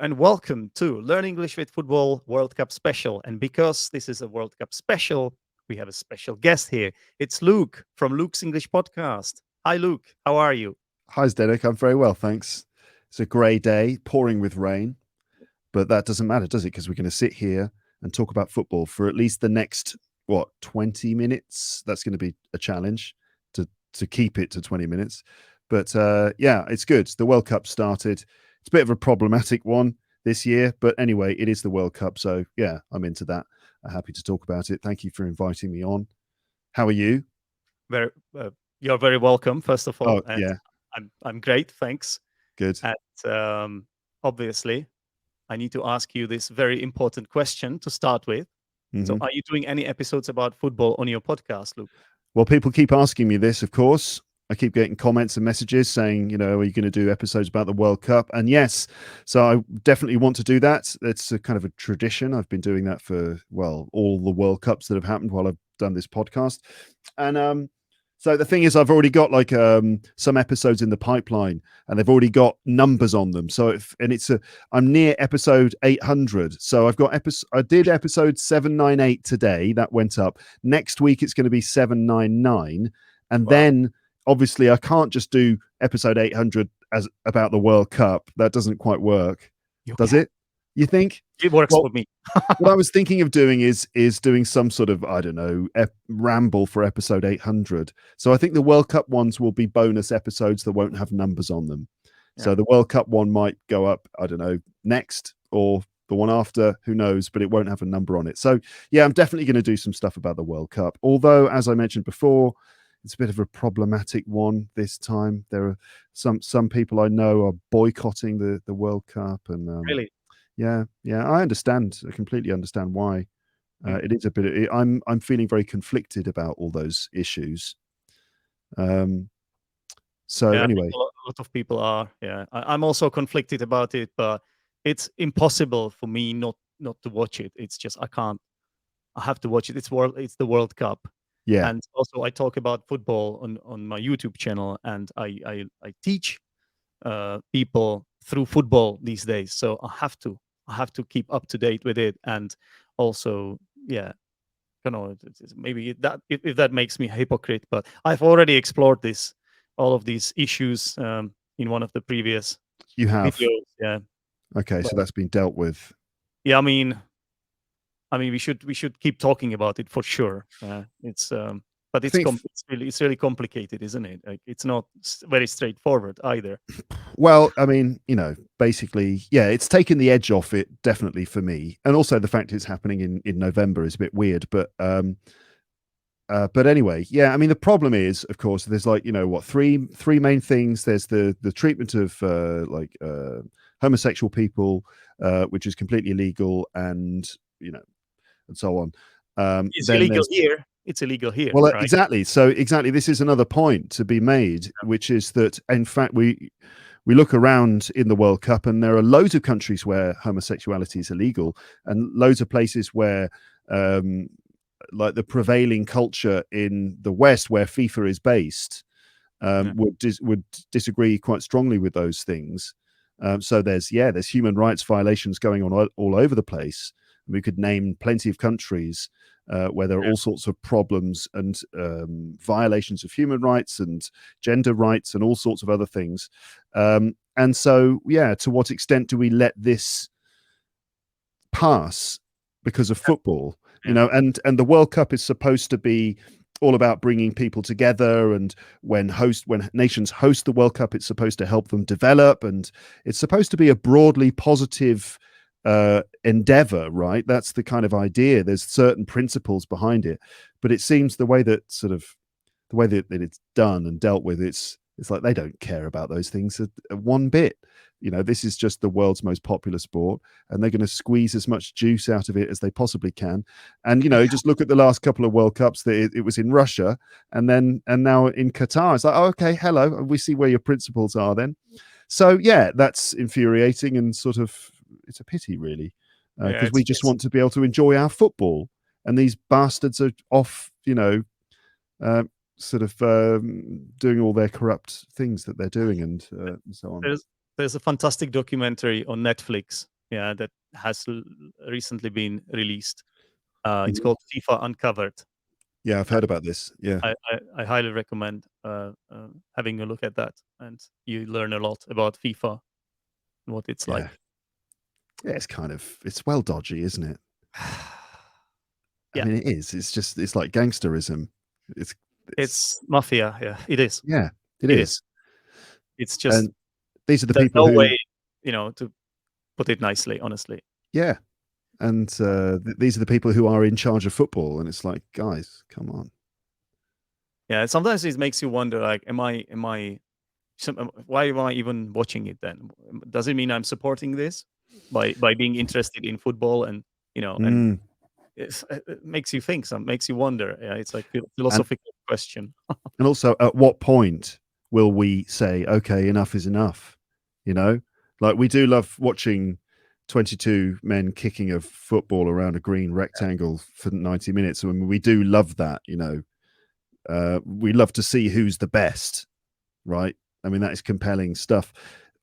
and welcome to Learn English with Football World Cup Special. And because this is a World Cup special, we have a special guest here. It's Luke from Luke's English Podcast. Hi, Luke. How are you? Hi, Zdenek. I'm very well, thanks. It's a grey day, pouring with rain, but that doesn't matter, does it? Because we're going to sit here and talk about football for at least the next, 20 minutes? That's going to be a challenge to keep it to 20 minutes. But yeah, it's good. The World Cup started. It's a bit of a problematic one this year, but anyway, it is the World Cup. So yeah, I'm into that. I'm happy to talk about it. Thank you for inviting me on. How are you? Very, you're very welcome, first of all. Oh, And yeah, I'm great, thanks. good. And obviously, I need to ask you this very important question to start with. So, hmm are you doing any episodes about football on your podcast, Luke? Well, people keep asking me this, of course. I keep getting comments and messages saying, are you going to do episodes about the World Cup? And yes, so I definitely want to do that. It's a kind of a tradition. I've been doing that for, all the World Cups that have happened while I've done this podcast. And so the thing is, I've already got some episodes in the pipeline, and they've already got numbers on them. So I'm near episode 800. So I did episode 798 today. That went up. Next week it's going to be 799, and Wow. then obviously I can't just do episode 800 as about the World Cup. That doesn't quite work, does it? You think? It works for me. What I was thinking of doing is doing some sort of, I don't know, ramble for episode 800. So I think the World Cup ones will be bonus episodes that won't have numbers on them. Yeah. So the World Cup one might go up, I don't know, next or the one after, who knows, but it won't have a number on it. So yeah, I'm definitely going to do some stuff about the World Cup. Although, as I mentioned before, it's a bit of a problematic one this time. There are some people I know are boycotting the World Cup, and Really? yeah, I understand. I completely understand why. Mm. It is a bit. I'm feeling very conflicted about all those issues. So Yeah, anyway, a lot of people are. Yeah, I'm also conflicted about it, but it's impossible for me not to watch it. It's just I can't. I have to watch it. It's the World Cup, yeah, and also I talk about football on my YouTube channel, and I teach people through football these days. So I have to keep up to date with it, and also yeah, maybe if that makes me a hypocrite, but I've already explored all of these issues in one of the previous you have. videos. Yeah, Okay, but so that's been dealt with. yeah, I mean, we should keep talking about it for sure. But I think. it's really complicated, isn't it? Like, it's not very straightforward either. Well, I mean, basically, yeah, it's taken the edge off it, definitely for me, and also the fact it's happening in November is a bit weird, but anyway, yeah, I mean, the problem is, of course, there's three main things. There's the treatment of homosexual people, which is completely illegal, and and so on. It's Then illegal there's here. It's illegal here, well, right? exactly. So exactly, this is another point to be made, which is that in fact we look around in the World Cup, and there are loads of countries where homosexuality is illegal, and loads of places where like the prevailing culture in the West, where FIFA is based, would disagree quite strongly with those things. So there's human rights violations going on all over the place. We could name plenty of countries where there are all sorts of problems and violations of human rights and gender rights and all sorts of other things. And so, to what extent do we let this pass because of football? And the World Cup is supposed to be all about bringing people together, and when nations host the World Cup, it's supposed to help them develop, and it's supposed to be a broadly positive endeavor, right? That's the kind of idea. There's certain principles behind it, but it seems the way that it's done and dealt with, it's like they don't care about those things one bit. This is just the world's most popular sport, and they're going to squeeze as much juice out of it as they possibly can. And just look at the last couple of World Cups. That it was in Russia, and now in Qatar. It's like, oh, okay, hello, we see where your principles are then. So yeah, that's infuriating, and sort of it's a pity, really, because we just want to be able to enjoy our football, and these bastards are off, doing all their corrupt things that they're doing, and so on. There's a fantastic documentary on Netflix yeah, that has recently been released. It's Mhm. called FIFA Uncovered. Yeah, I've heard about this. Yeah, I highly recommend having a look at that, and you learn a lot about FIFA and what it's yeah, like. yeah. It's kind of it's well dodgy, isn't it? I Yeah, mean, it is. It's just it's like gangsterism. It's it's it's mafia. Yeah, it is. yeah, it It is. is. It's just And these are the there's people no who way, to put it nicely. Honestly, yeah, and these are the people who are in charge of football, and it's like, guys, come on. yeah. Sometimes it makes you wonder, like, why am I even watching it then? Does it mean I'm supporting this by being interested in football and and Mm. it makes you think, some makes you wonder. Yeah, it's like And philosophical question. also, at what point will we say, okay, enough is enough? You know, like we do love watching 22 men kicking a football around a green rectangle for 90 minutes. I mean, we do love that, we love to see who's the best, right? I mean, that is compelling stuff.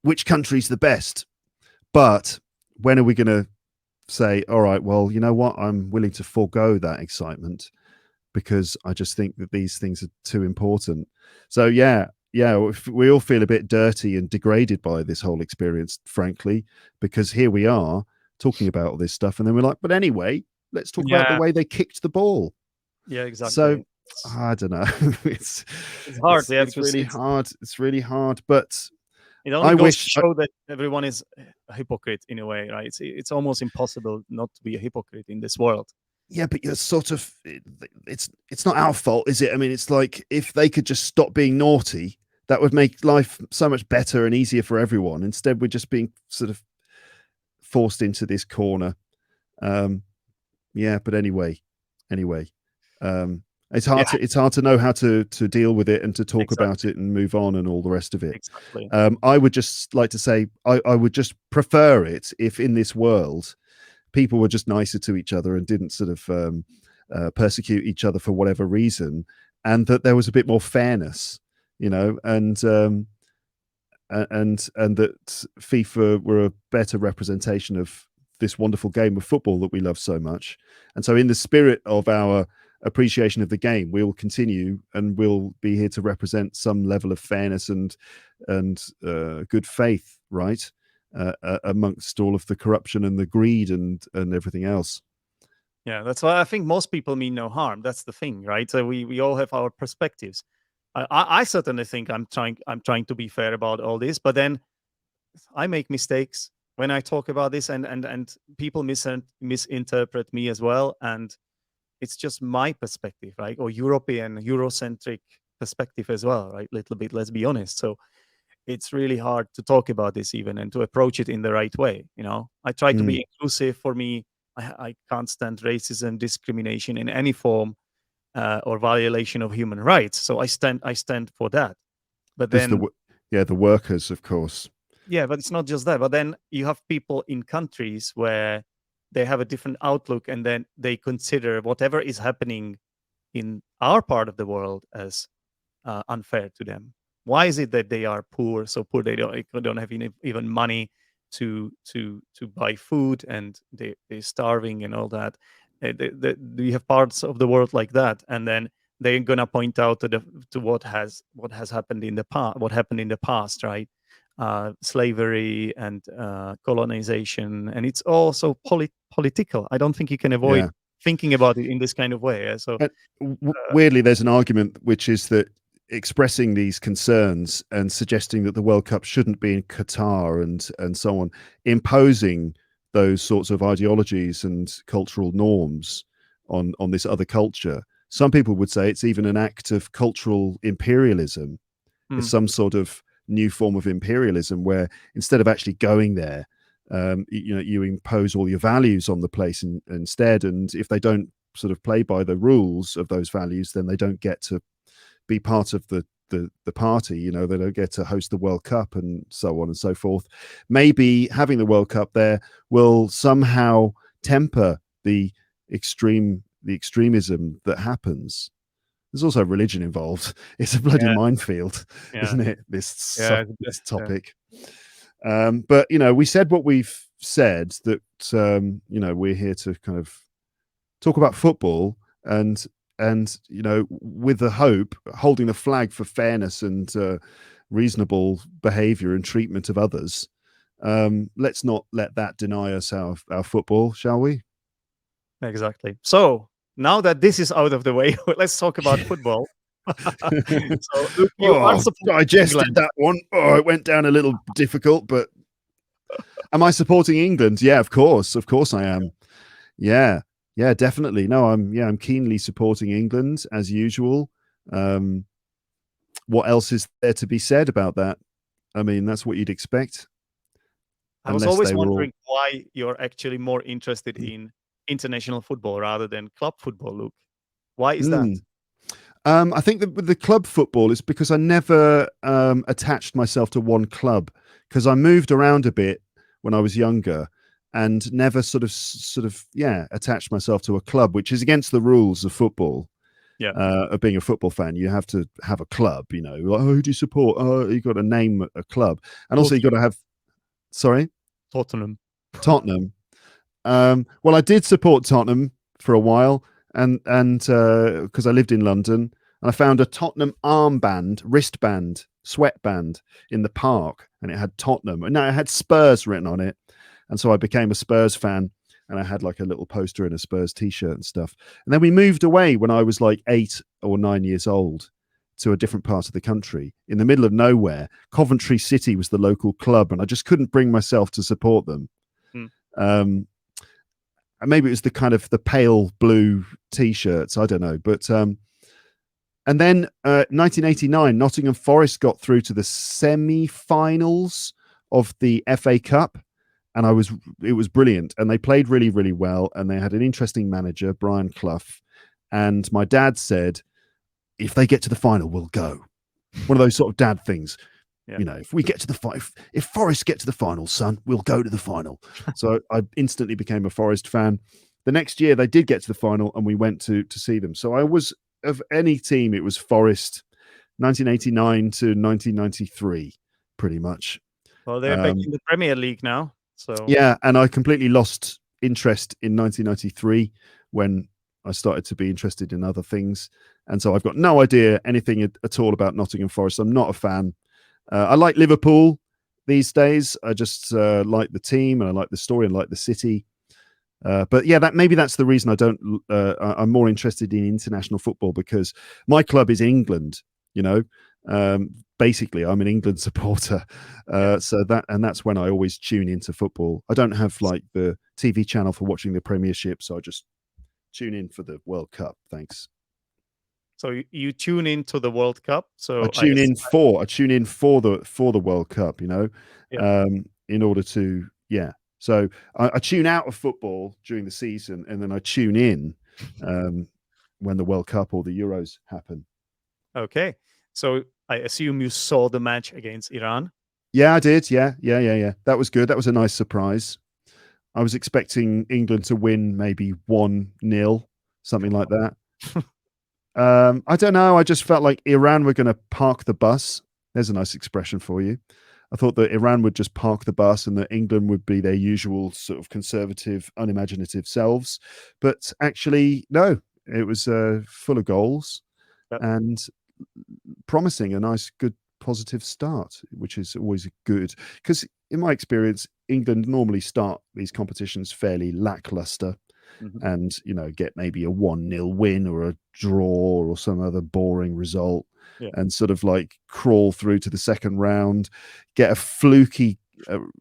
Which country's the best? But when are we going to say, all right, well, you know what? I'm willing to forego that excitement because I just think that these things are too important. So yeah, we all feel a bit dirty and degraded by this whole experience, frankly, because here we are talking about all this stuff, and then we're like, but anyway, let's talk about the Yeah, way they kicked the ball. yeah, So exactly. I don't know. it's It's hard, yeah, it's because really hard. It's really hard. But it only I goes to wish. show that everyone is a hypocrite in a way, right? It's almost impossible not to be a hypocrite in this world. Yeah, but you're sort of it's not our fault, is it? I mean, it's like if they could just stop being naughty, that would make life so much better and easier for everyone. Instead, we're just being sort of forced into this corner. Um, yeah, but anyway, um, Yeah, it's hard to know how to deal with it and to talk about exactly, it and move on and all the rest of it. exactly. I would just like to say I would just prefer it if in this world people were just nicer to each other and didn't sort of persecute each other for whatever reason, and that there was a bit more fairness, and that FIFA were a better representation of this wonderful game of football that we love so much. And so, in the spirit of our appreciation of the game, we will continue and we'll be here to represent some level of fairness and good faith, right? Amongst all of the corruption and the greed and everything else. Yeah, that's why I think most people mean no harm. That's the thing, right? So we all have our perspectives. I certainly think I'm trying to be fair about all this, but then I make mistakes when I talk about this, and people misinterpret me as well, and it's just my perspective, right? Or European Eurocentric perspective as well, right? Little bit, let's be honest. So it's really hard to talk about this even and to approach it in the right way. I try to Mm, be inclusive. For me, I can't stand racism, discrimination in any form, or violation of human rights. So I stand for that. But there's then, the workers, of course. yeah, but it's not just that. But then you have people in countries where they have a different outlook, and then they consider whatever is happening in our part of the world as unfair to them. Why is it that they are poor, so poor they don't have even money to buy food, and they're starving and all that? We have parts of the world like that, and then they're gonna point out to what has happened in the past, right? Slavery and colonization, and it's also political. I don't think you can avoid Yeah. thinking about it in this kind of way. So, And uh, weirdly, there's an argument which is that expressing these concerns and suggesting that the World Cup shouldn't be in Qatar and so on, imposing those sorts of ideologies and cultural norms on this other culture. Some people would say it's even an act of cultural imperialism. It's mm, some sort of new form of imperialism where instead of actually going there, you impose all your values on the place instead. And if they don't sort of play by the rules of those values, then they don't get to be part of the party. They don't get to host the World Cup and so on and so forth. Maybe having the World Cup there will somehow temper the extremism that happens. There's also religion involved. It's a bloody yeah, minefield, yeah, isn't it? yeah. This topic. But we said what we've said, that we're here to kind of talk about football, and with the hope, holding the flag for fairness and reasonable behavior and treatment of others. Let's not let that deny us our football, shall we? Exactly. So now that this is out of the way, let's talk about football. So Luke, you are supporting digested England. that one. Oh, it went down a little difficult, but am I supporting England? Yeah, of course I am. Yeah, definitely. No, I'm keenly supporting England as usual. What else is there to be said about that? I mean, that's what you'd expect. I was Unless always they were all. wondering why you're actually more interested in international football rather than club football, Luke. Why is that? I think that with the club football, it's because I never attached myself to one club, because I moved around a bit when I was younger and never sort of attached myself to a club, which is against the rules of football. Yeah. Of being a football fan, you have to have a club. Like, oh, who do you support? Oh, you got to name a club, and also you got to have. Sorry, Tottenham. Tottenham. Well, I did support Tottenham for a while, and because I lived in London, and I found a Tottenham wristband, sweatband in the park, and it had Tottenham, and now it had Spurs written on it, and so I became a Spurs fan, and I had like a little poster and a Spurs t-shirt and stuff. And then we moved away when I was like 8 or 9 years old to a different part of the country in the middle of nowhere. Coventry City was the local club, and I just couldn't bring myself to support them. And maybe it was the kind of the pale blue t-shirts, I don't know, but and then 1989 Nottingham Forest got through to the semi-finals of the FA Cup, and it was brilliant, and they played really, really well, and they had an interesting manager, Brian Clough, and my dad said, if they get to the final, we'll go. One of those sort of dad things. Yeah. If we get to if Forest get to the final, son, we'll go to the final. So I instantly became a Forest fan. The next year they did get to the final, and we went to see them. So I was, of any team, it was Forest, 1989 to 1993, pretty much. Well, they're back in the Premier League now. So yeah, and I completely lost interest in 1993 when I started to be interested in other things. And so I've got no idea anything at all about Nottingham Forest. I'm not a fan. I like Liverpool these days. I just like the team, and I like the story, and like the city. But yeah, maybe that's the reason I don't. I'm more interested in international football, because my club is England. Basically, I'm an England supporter. So that's when I always tune into football. I don't have like the TV channel for watching the Premiership, so I just tune in for the World Cup. Thanks. So you tune into the World Cup. So I tune in for the World Cup. In order to So I tune out of football during the season, and then I tune in when the World Cup or the Euros happen. Okay, so I assume you saw the match against Iran. Yeah, I did. Yeah. That was good. That was a nice surprise. I was expecting England to win maybe 1-0, something like that. I don't know. I just felt like Iran were going to park the bus. There's a nice expression for you. I thought that Iran would just park the bus, and that England would be their usual sort of conservative, unimaginative selves. But actually, no, it was full of goals and promising a nice, good, positive start, which is always good. Because in my experience, England normally start these competitions fairly lackluster. And get maybe a 1-0 win or a draw or some other boring result, and sort of like crawl through to the second round, get a fluky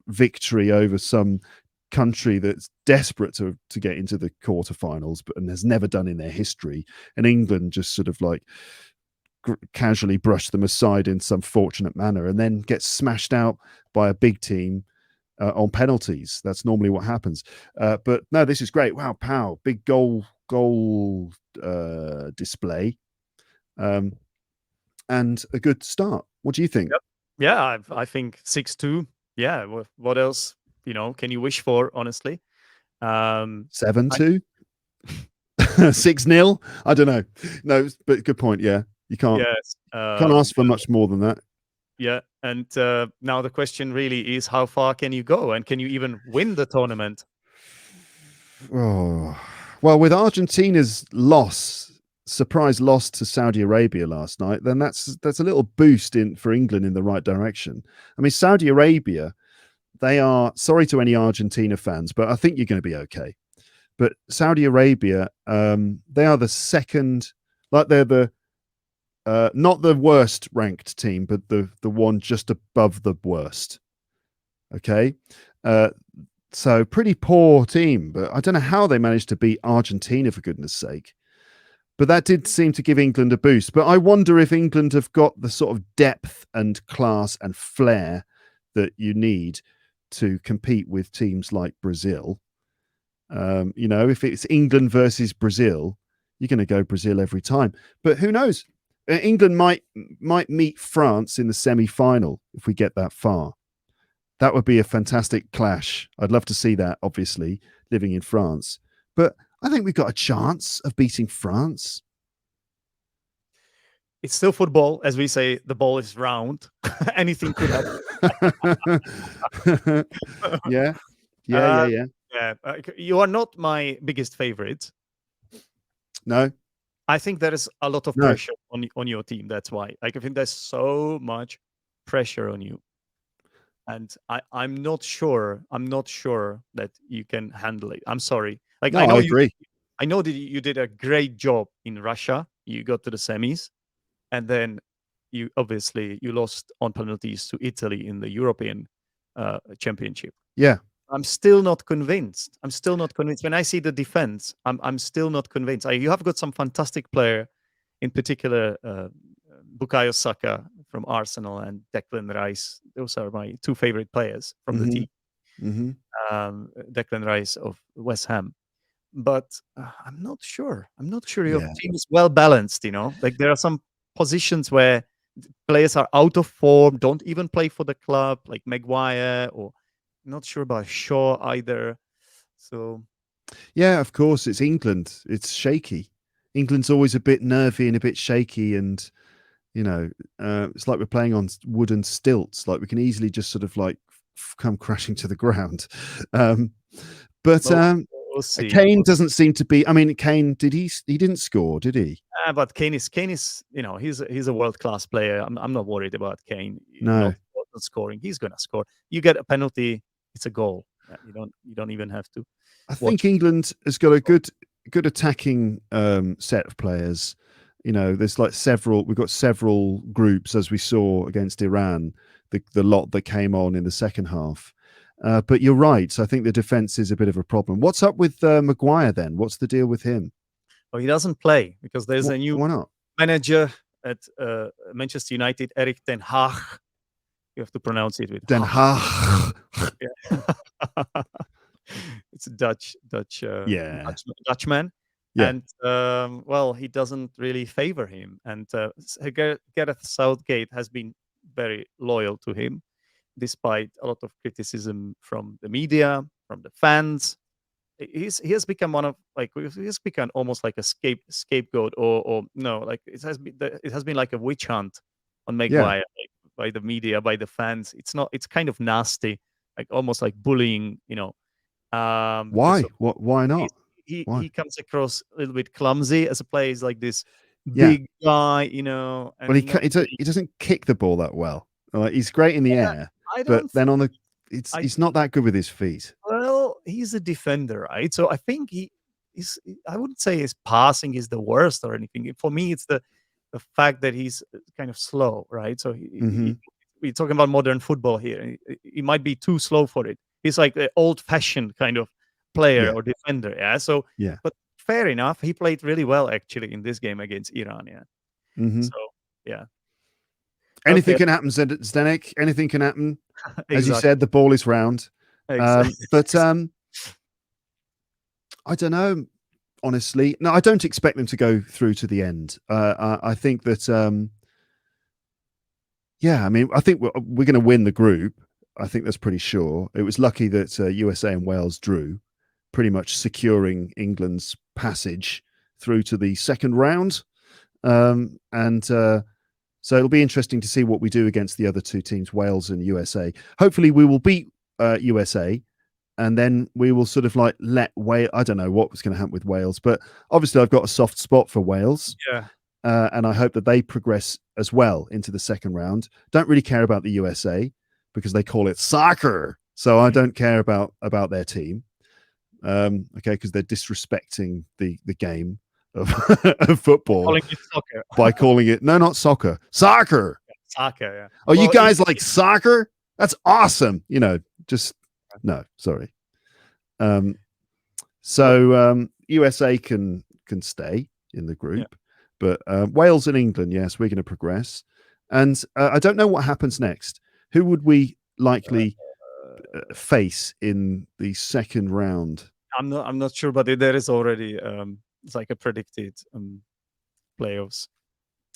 victory over some country that's desperate to get into the quarterfinals, and has never done in their history. And England just sort of like casually brush them aside in some fortunate manner, and then get smashed out by a big team on penalties. That's normally what happens. But no, this is great. Wow, pow, big goal display, and a good start. What do you think? Yeah, I think 6-2. Yeah, what else can you wish for, honestly? 7-2, 6-0. I don't know. No, but good point. Yeah, you can't ask for much more than that. Yeah, and now the question really is, how far can you go, and can you even win the tournament? Oh, well, with Argentina's surprise loss to Saudi Arabia last night, then that's a little boost in for England in the right direction. I mean, Saudi Arabia, they are, sorry to any Argentina fans, but I think you're going to be okay. But Saudi Arabia, they are the second, like they're the not the worst ranked team, but the one just above the worst. Okay, so pretty poor team, but I don't know how they managed to beat Argentina, for goodness sake. But that did seem to give England a boost. But I wonder if England have got the sort of depth and class and flair that you need to compete with teams like Brazil. You know, if it's England versus Brazil, you're going to go Brazil every time. But who knows? England might meet France in the semi-final if we get that far. That would be a fantastic clash. I'd love to see that, obviously, living in France. But I think we've got a chance of beating France. It's still football, as we say. The ball is round. Anything could happen. Yeah. Yeah. You are not my biggest favorite. No. I think there is a lot of pressure on your team. That's why. Like, I think there's so much pressure on you, and I'm not sure. I'm not sure that you can handle it. I'm sorry. Like, No, I know I agree. I know that you did a great job in Russia. You got to the semis, and then you obviously you lost on penalties to Italy in the European Championship. Yeah. I'm still not convinced. I'm still not convinced. When I see the defense, I'm still not convinced. You have got some fantastic player, in particular, Bukayo Saka from Arsenal and Declan Rice. Those are my two favorite players from the team. Declan Rice of West Ham. But I'm not sure. I'm not sure your team is well balanced. You know, like there are some positions where players are out of form, don't even play for the club, like Maguire, or not sure about Shaw either. So yeah, of course, it's England. It's shaky. England's always a bit nervy and a bit shaky, and you know, it's like we're playing on wooden stilts. Like we can easily just sort of like come crashing to the ground. But we'll see. Kane doesn't seem to be. I mean, Kane he didn't score, did he? But Kane is you know he's a world class player. I'm not worried about Kane. No, not scoring. He's gonna score. You get a penalty, it's a goal. You don't even have to. I think England has got a good attacking set of players. You know, there's like we've got several groups, as we saw against Iran, the lot that came on in the second half. But you're right. I think the defense is a bit of a problem. What's up with Maguire then? What's the deal with him? Well, he doesn't play because there's a new why not? manager at Manchester United, Erik ten Hag. You have to pronounce it with Den Haag. Yeah. It's a Dutchman. Yeah. And well, he doesn't really favor him. And Gareth Southgate has been very loyal to him, despite a lot of criticism from the media, from the fans. He has become he's become almost like a scapegoat, or no, like it has been like a witch hunt on Maguire, like, by the media, by the fans. It's kind of nasty, like almost like bullying, you know. Why? Why not? He comes across a little bit clumsy as a player. He's like this big guy, you know. And well, he doesn't kick the ball that well. He's great in the air, but then on the he's not that good with his feet. Well, he's a defender, right? So I think I wouldn't say his passing is the worst or anything. For me, it's the fact that he's kind of slow, right? So we're talking about modern football here. He might be too slow for it. He's like the old-fashioned kind of player or defender, yeah. So, but fair enough. He played really well actually in this game against Iran, yeah. So, yeah. Anything can happen, Zdenek. Anything can happen. Exactly. As you said, the ball is round. Exactly. But I don't know. Honestly, no, I don't expect them to go through to the end. I think that, I mean, I think we're going to win the group. I think that's pretty sure. It was lucky that USA and Wales drew, pretty much securing England's passage through to the second round. And So it'll be interesting to see what we do against the other two teams, Wales and USA. Hopefully, we will beat USA, and then we will sort of like let Wales. I don't know what was going to happen with Wales, but obviously, I've got a soft spot for Wales. Yeah. And I hope that they progress as well into the second round. Don't really care about the USA because they call it soccer, so I don't care about their team. Okay, because they're disrespecting the game of, of football Calling it soccer. by calling it not soccer, soccer. Soccer, yeah. Oh, you guys like soccer? That's awesome. Just no, sorry. So USA can stay in the group, but Wales and England, yes, we're going to progress. And I don't know what happens next. Who would we likely face in the second round? I'm not sure, but there is already it's like a predicted playoffs.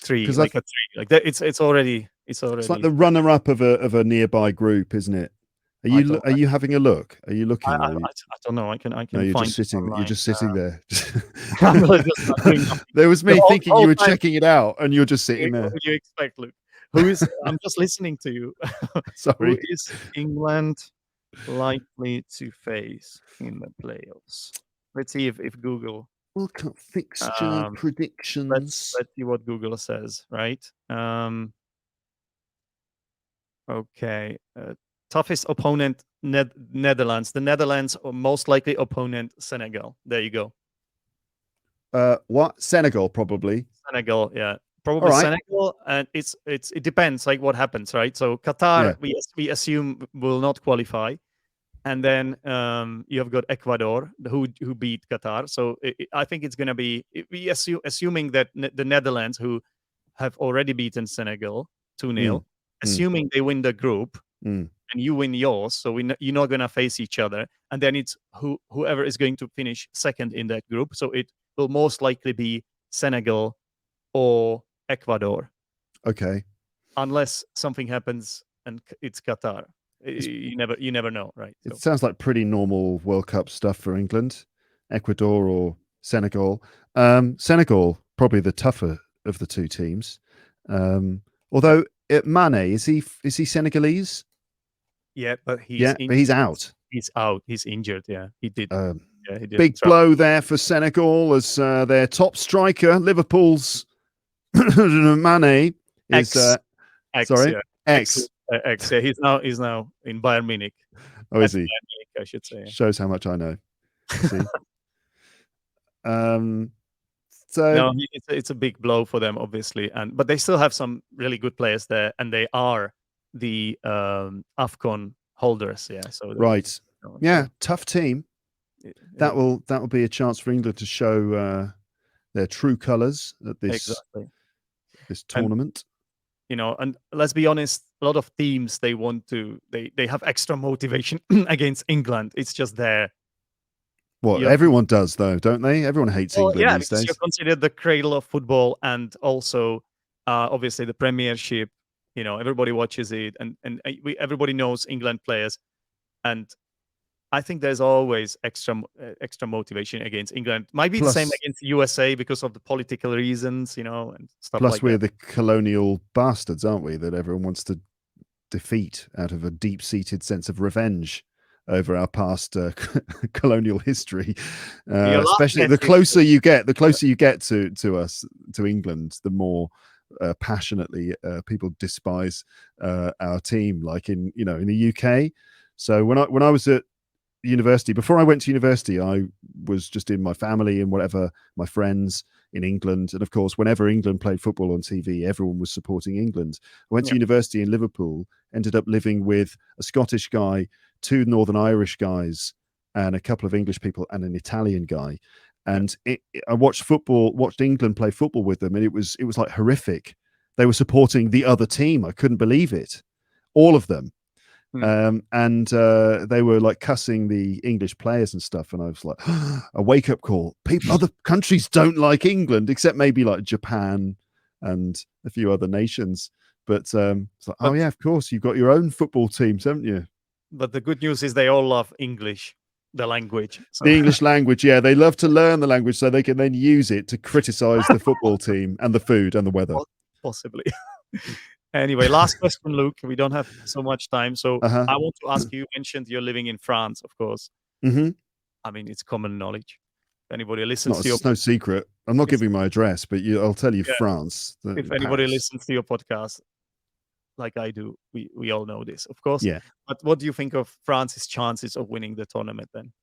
Three. Like that. It's already. It's like the runner-up of a nearby group, isn't it? Are you having a look? Are you looking? I don't know. I can. No, you're find just sitting. online. You're just sitting there. Just there was me thinking you were checking it out, and you're just sitting there. What would you expect, Luke? Who is? I'm just listening to you. Sorry. Who is England likely to face in the playoffs? Let's see if Google. World Cup fixture predictions. Let's see what Google says. Right. Okay. Toughest opponent, Netherlands. The Netherlands, or most likely opponent, Senegal. There you go. What? Senegal, probably. Senegal, yeah, probably Senegal, and it depends, like what happens, right? So Qatar, we assume will not qualify, and then you have got Ecuador, who beat Qatar. So I think it's going to be assuming that the Netherlands, who have already beaten Senegal 2-0, assuming they win the group. And you win yours, so you're not going to face each other, and then it's whoever is going to finish second in that group. So it will most likely be Senegal or Ecuador. Okay. Unless something happens and it's Qatar, you never know, right? It sounds like pretty normal World Cup stuff for England, Ecuador or Senegal. Senegal probably the tougher of the two teams. Although Mane, is he Senegalese? Yeah, but he's out. He's out. He's injured. Yeah, he did. He did. Big blow there for Senegal as their top striker, Liverpool's Mane, is sorry, X. Yeah, he's now in Bayern Munich. Oh, is he? Bayern Munich, I should say. Shows how much I know. See? So no, it's a big blow for them, obviously, but they still have some really good players there, and they are the AFCON holders. Yeah, so right. Tough team. That will be a chance for England to show their true colours at this tournament. And let's be honest, a lot of teams they have extra motivation against England. It's just there. Everyone does, though, don't they? Everyone hates England these days. You're considered the cradle of football, and also obviously the Premiership. Everybody watches it, and everybody knows England players, and I think there's always extra motivation against England. Might be the same against USA because of the political reasons, and stuff like that. Plus, we're the colonial bastards, aren't we? That everyone wants to defeat out of a deep-seated sense of revenge over our past colonial history. Especially the closer you get to us, to England, the more passionately people despise our team, like in the UK. So when I was at university, before I went to university, I was just in my family and whatever, my friends in England, and of course whenever England played football on TV, everyone was supporting England. I went to university in Liverpool, ended up living with a Scottish guy, 2 Northern Irish guys, and a couple of English people and an Italian guy. And I watched England play football with them, and it was like horrific. They were supporting the other team. I couldn't believe it. All of them. And they were like cussing the English players and stuff. And I was like, a wake-up call. Other countries don't like England, except maybe like Japan and a few other nations. But it's like, oh yeah, of course, you've got your own football teams, haven't you? But the good news is they all love English. The language. So. The English language, yeah. They love to learn the language so they can then use it to criticize the football team and the food and the weather. Possibly. Anyway, last question, Luke. We don't have so much time, so Uh-huh. I want to ask you. You mentioned you're living in France, of course. Mm-hmm. I mean, it's common knowledge. If anybody It's not. listens to your, It's no secret. I'm not it's, giving my address, but I'll tell you, yeah, France, if anybody Paris. listens to your podcast, like I do, we all know this, of course. Yeah, But what do you think of France's chances of winning the tournament then?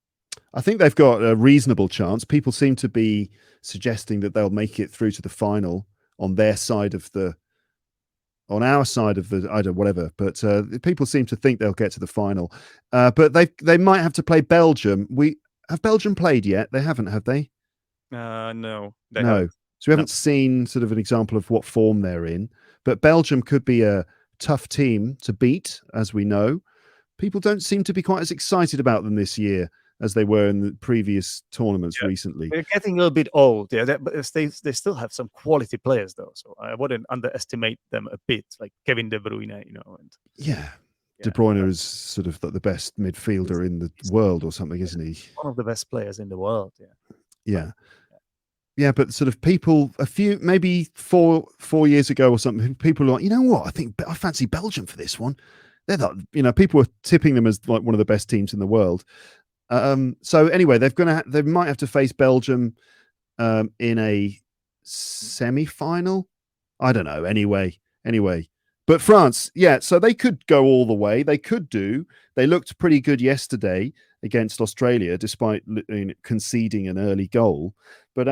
I think they've got a reasonable chance. People seem to be suggesting that they'll make it through to the final on their side of the, on our side of the, I don't whatever. But people seem to think they'll get to the final. But they might have to play Belgium. We have Belgium played yet? They haven't, have they? No, they No. haven't. So we No. haven't seen sort of an example of what form they're in. But Belgium could be a tough team to beat, as we know. People don't seem to be quite as excited about them this year as they were in the previous tournaments recently. They're getting a little bit old, yeah, but they still have some quality players, though. So I wouldn't underestimate them a bit, like Kevin De Bruyne, you know. And De Bruyne is sort of the best midfielder in the world or something, isn't he? One of the best players in the world, Yeah, but sort of people, maybe four years ago or something, people were like, you know what? I fancy Belgium for this one. They're not, people were tipping them as like one of the best teams in the world. So anyway, they might have to face Belgium in a semi-final. I don't know. Anyway, but France, so they could go all the way. They looked pretty good yesterday against Australia, despite conceding an early goal. But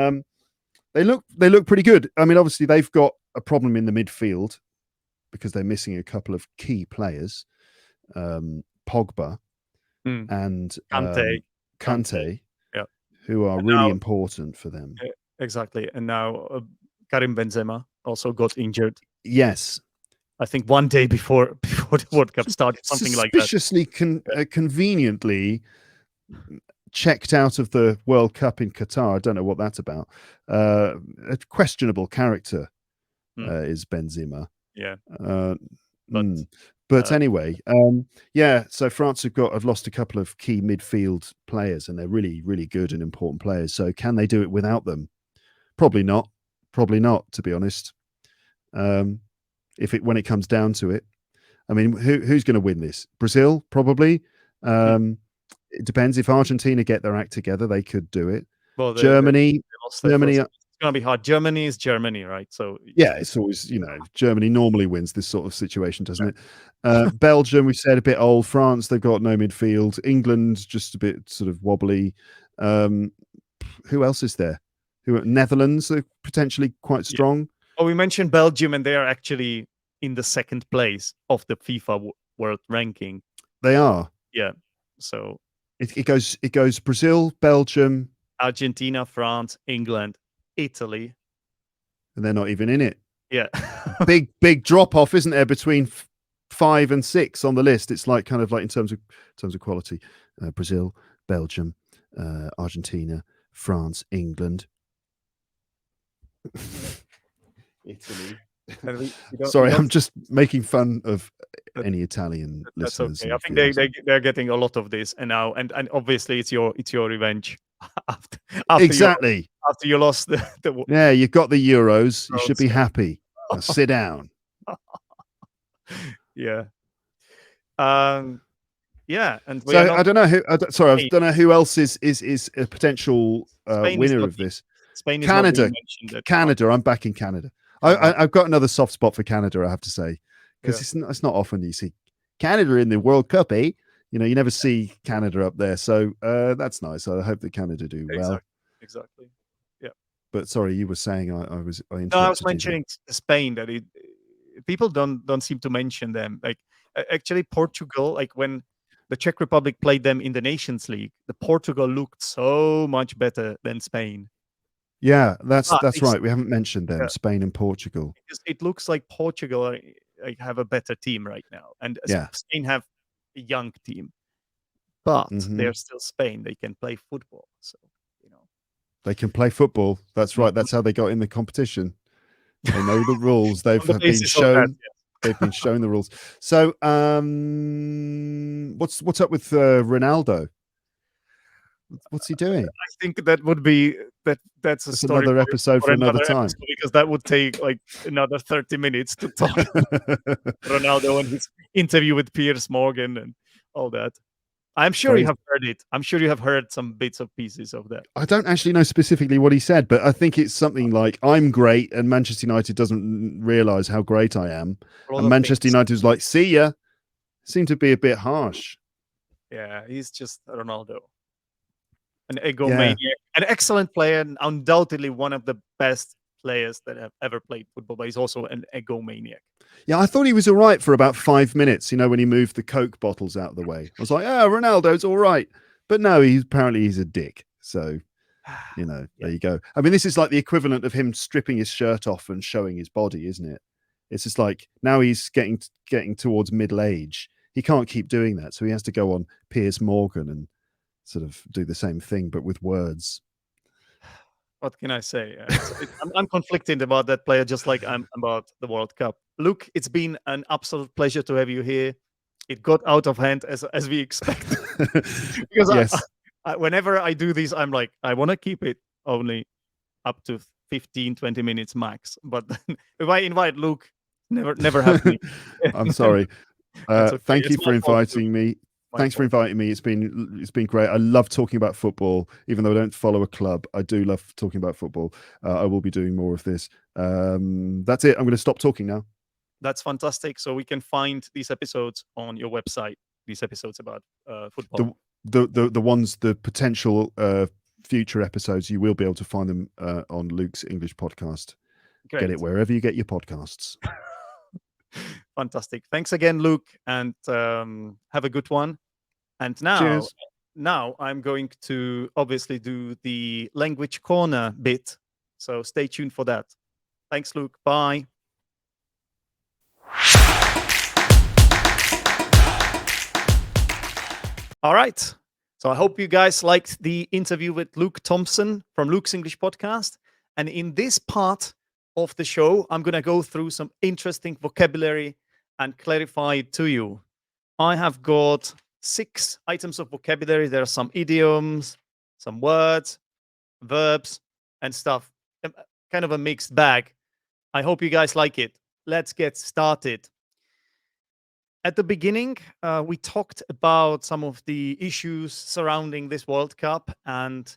they look pretty good. I mean, obviously they've got a problem in the midfield because they're missing a couple of key players, Pogba and Kante, who are really important for them. Exactly. And now Karim Benzema also got injured. Yes. I think one day before the World Cup started, something like that. Suspiciously conveniently checked out of the World Cup in Qatar. I don't know what that's about. A questionable character is Benzema. Yeah. But anyway, so France have lost a couple of key midfield players, and they're really, really good and important players. So can they do it without them? Probably not, to be honest. When it comes down to it, I mean, who's going to win this? Brazil, probably. It depends. If Argentina get their act together, they could do it. Well, Germany. It's going to be hard. Germany is Germany, right? So it's always, Germany normally wins this sort of situation, doesn't it? Belgium, we said, a bit old. France, they've got no midfield. England, just a bit sort of wobbly. Who else is there? Netherlands are potentially quite strong. Oh, we mentioned Belgium, and they are actually in the second place of the FIFA World Ranking. They are. Yeah. So it goes Brazil, Belgium, Argentina, France, England, Italy, and they're not even in it. Yeah. big drop off, isn't there, between 5 and 6 on the list? It's like kind of like in terms of quality. Brazil, Belgium, Argentina, France, England. Italy. Sorry, I'm just making fun of any Italian listeners. That's okay. I think they're getting a lot of this, and now and obviously it's your revenge after exactly after you lost the yeah, you've got the Euros. You should be happy. Now sit down. Yeah. Yeah, and so I don't know who. Sorry, I don't know who else is a potential winner of this. Spain is Canada. I'm back in Canada. I've got another soft spot for Canada, I have to say, because it's not often you see Canada in the World Cup, eh? You never see Canada up there, so that's nice. I hope that Canada do well. Exactly. Yeah. But sorry, you were saying I was mentioning Spain, that people don't seem to mention them. Like actually Portugal, like when the Czech Republic played them in the Nations League, the Portugal looked so much better than Spain. Yeah, that's right. We haven't mentioned them, Spain and Portugal. Because it looks like Portugal have a better team right now, and Spain have a young team, but they're still Spain. They can play football, so they can play football. That's right. That's how they got in the competition. They know the rules. They've been shown. They've been shown the rules. So, what's up with Ronaldo? What's he doing? I think that would be that's a That's story another episode for another time. episode, because that would take like another 30 minutes to talk Ronaldo and his interview with Piers Morgan and all that. I'm sure you Crazy. have heard it. I'm sure you have heard some bits of pieces of that. I don't actually know specifically what he said, but I think it's something like, "I'm great," and Manchester United doesn't realize how great I am. A lot And of Manchester things. United was like, "See ya." Seemed to be a bit harsh. Yeah, he's just Ronaldo, an Yeah. egomaniac, an excellent player, and undoubtedly one of the best players that have ever played football. But he's also an egomaniac. Yeah, I thought he was all right for about 5 minutes, when he moved the Coke bottles out of the way. I was like, Ronaldo's all right. But no, he's a dick. So, Yeah. there you go. I mean, this is like the equivalent of him stripping his shirt off and showing his body, isn't it? It's just like now he's getting towards middle age. He can't keep doing that. So he has to go on Piers Morgan and sort of do the same thing, but with words. What can I say? I'm conflicted about that player, just like I'm about the World Cup. Luke, it's been an absolute pleasure to have you here. It got out of hand as we expected. Because Yes. whenever I do these, I'm like, I want to keep it only up to 15, 20 minutes max. But then if I invite Luke, never happening. I'm sorry. That's okay. Thank you It's for my fault too. inviting me. My Thanks for fault. inviting me. It's been great. I love talking about football, even though I don't follow a club. I do love talking about football. I will be doing more of this. That's it. I'm going to stop talking now. That's fantastic. So we can find these episodes on your website. These episodes about football. The potential future episodes, you will be able to find them on Luke's English podcast. Great. Get it wherever you get your podcasts. Fantastic. Thanks again, Luke, and have a good one. And Cheers. now I'm going to obviously do the language corner bit. So stay tuned for that. Thanks, Luke. Bye. All right. So I hope you guys liked the interview with Luke Thompson from Luke's English podcast. And in this part of the show, I'm going to go through some interesting vocabulary and clarify it to you. I have got 6 items of vocabulary. There are some idioms, some words, verbs, and stuff. Kind of a mixed bag. I hope you guys like it. Let's get started. At the beginning, we talked about some of the issues surrounding this World Cup, and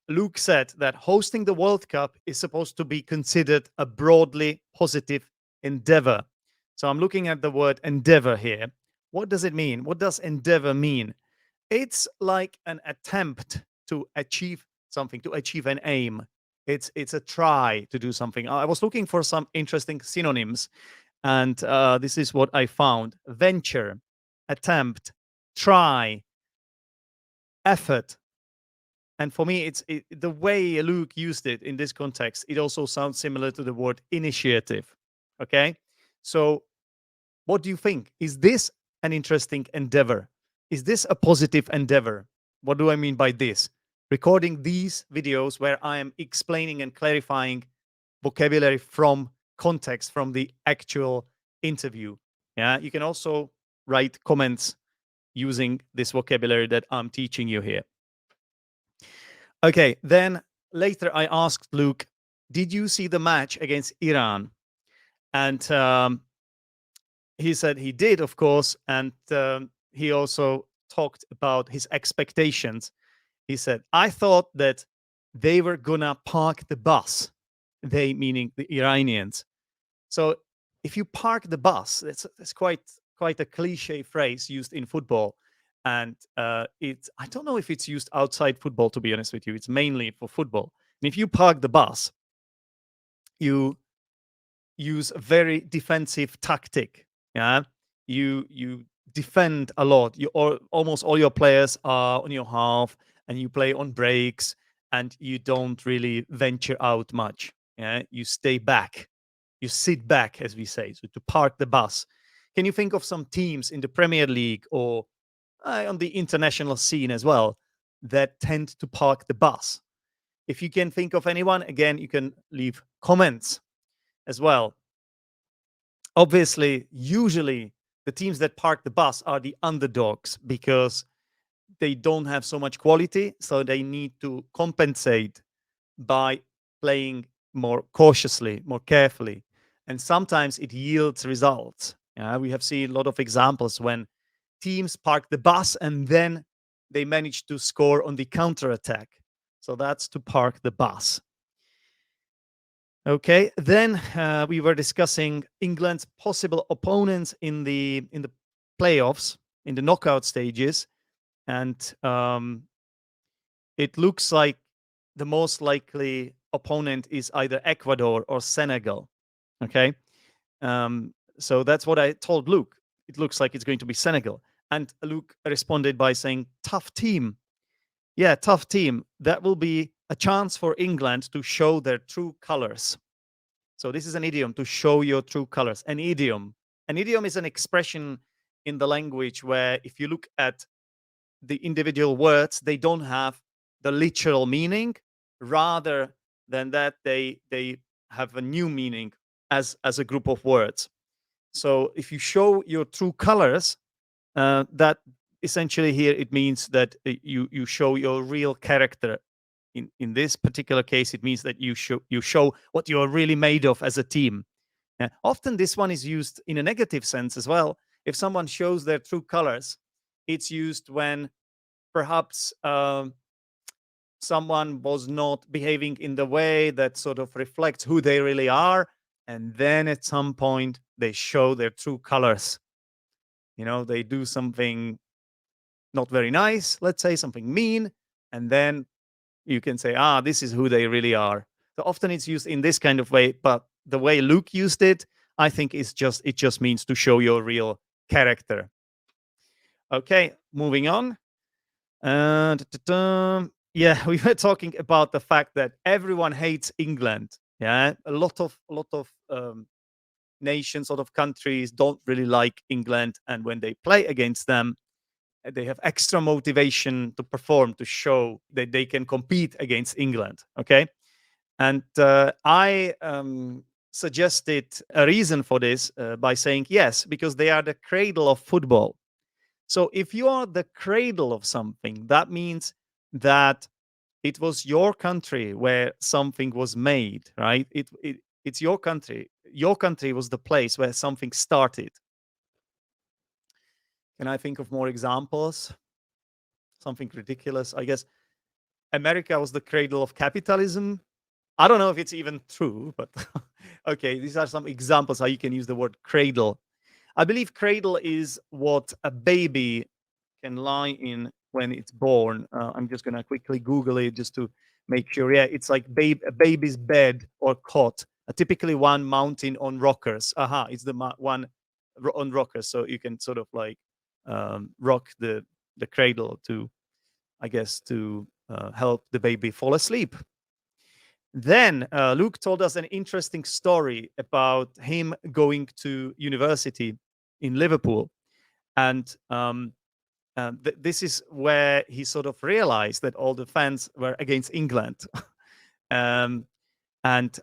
Luke said that hosting the World Cup is supposed to be considered a broadly positive endeavor. So I'm looking at the word endeavor here. What does it mean? What does endeavor mean? It's like an attempt to achieve something, to achieve an aim. It's a try to do something. I was looking for some interesting synonyms, and this is what I found: venture, attempt, try, effort. And for me, the way Luke used it in this context, it also sounds similar to the word initiative. Okay, so what do you think? Is this an interesting endeavor? Is this a positive endeavor? What do I mean by this? Recording these videos where I am explaining and clarifying vocabulary from context, from the actual interview. Yeah, you can also write comments using this vocabulary that I'm teaching you here. Okay, then later I asked Luke, did you see the match against Iran? And he said he did, of course, and he also talked about his expectations. He said, I thought that they were gonna park the bus, they meaning the Iranians. So if you park the bus, that's quite a cliche phrase used in football. And I don't know if it's used outside football, to be honest with you. It's mainly for football. And if you park the bus, you use a very defensive tactic. Yeah, you defend a lot. Almost all your players are on your half, and you play on breaks, and you don't really venture out much. Yeah, you stay back, you sit back, as we say. So to park the bus. Can you think of some teams in the Premier League or on the international scene as well that tend to park the bus? If you can think of anyone, again, you can leave comments as well. Obviously, usually the teams that park the bus are the underdogs because they don't have so much quality, so they need to compensate by playing more cautiously, more carefully. And sometimes it yields results. We have seen a lot of examples when teams park the bus and then they manage to score on the counter attack. So that's to park the bus. Okay, then we were discussing England's possible opponents in the playoffs, in the knockout stages, and it looks like the most likely opponent is either Ecuador or Senegal. Okay, so that's what I told Luke. It looks like it's going to be Senegal, and Luke responded by saying, "Tough team." Yeah, tough team. That will be a chance for England to show their true colors. So this is an idiom, to show your true colors. An idiom. An idiom is an expression in the language where if you look at the individual words, they don't have the literal meaning. Rather than that, they have a new meaning as a group of words. So if you show your true colors, that essentially here it means that you show your real character. In this particular case, it means that you show what you are really made of as a team. Often this one is used in a negative sense as well. If someone shows their true colors, it's used when perhaps someone was not behaving in the way that sort of reflects who they really are, and then at some point they show their true colors. They do something not very nice, let's say something mean, and then you can say, this is who they really are. So often it's used in this kind of way, but the way Luke used it, I think it just means to show your real character. Okay, moving on. Yeah, we were talking about the fact that everyone hates England. Yeah, a lot of nations, sort of countries don't really like England, and when they play against them, they have extra motivation to perform, to show that they can compete against England. Okay, and I suggested a reason for this by saying yes, because they are the cradle of football. So if you are the cradle of something, that means that it was your country where something was made, right? It's your country. Your country was the place where something started. Can I think of more examples? Something ridiculous. I guess America was the cradle of capitalism. I don't know if it's even true, but okay, these are some examples how you can use the word cradle. I believe cradle is what a baby can lie in when it's born. I'm just going to quickly Google it just to make sure. Yeah, it's like a baby's bed or cot, typically one mounted on rockers. It's the one on rockers. So you can sort of like rock the cradle to, I guess, to help the baby fall asleep. Then Luke told us an interesting story about him going to university in Liverpool. And this is where he sort of realized that all the fans were against England. um, and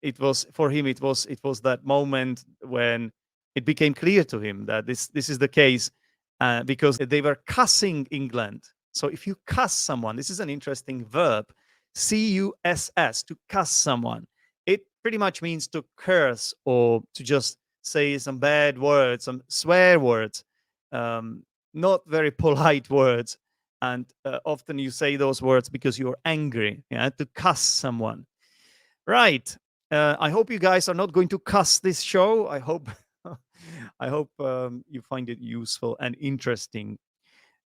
it was for him, it was that moment when it became clear to him that this is the case, because they were cussing England. So if you cuss someone, this is an interesting verb, cuss, to cuss someone. It pretty much means to curse or to just say some bad words, some swear words, not very polite words. And often you say those words because you're angry, to cuss someone. Right. I hope you guys are not going to cuss this show. I hope I hope you find it useful and interesting.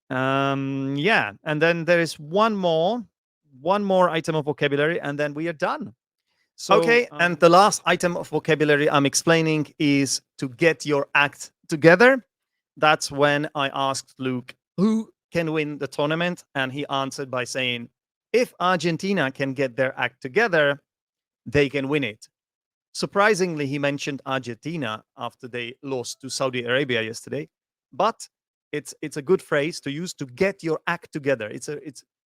Yeah, and then there is one more item of vocabulary, and then we are done. So, okay, and the last item of vocabulary I'm explaining is to get your act together. That's when I asked Luke who can win the tournament, and he answered by saying, if Argentina can get their act together, they can win it. Surprisingly, he mentioned Argentina after they lost to Saudi Arabia yesterday, but it's a good phrase to use, to get your act together.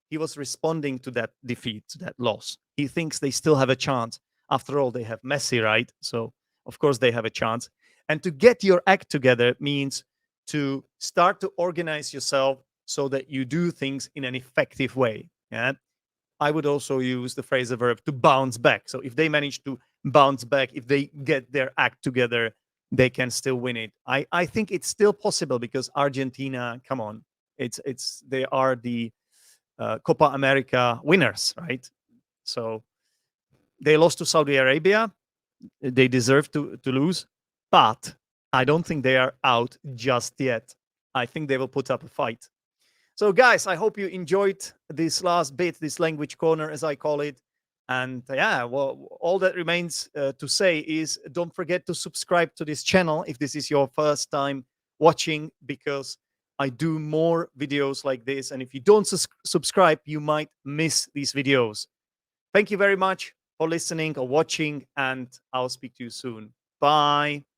He was responding to that defeat, to that loss. He thinks they still have a chance. After all, they have Messi, right? So of course they have a chance. And to get your act together means to start to organize yourself so that you do things in an effective way. Yeah. I would also use the phrasal verb to bounce back. So if they manage to bounce back, if they get their act together, they can still win it. I think it's still possible because Argentina, come on, they are the Copa America winners, right? So they lost to Saudi Arabia. They deserve to lose, but I don't think they are out just yet. I think they will put up a fight. So, guys, I hope you enjoyed this last bit, this language corner, as I call it. And yeah, well, all that remains to say is don't forget to subscribe to this channel if this is your first time watching, because I do more videos like this. And if you don't subscribe, you might miss these videos. Thank you very much for listening or watching, and I'll speak to you soon. Bye.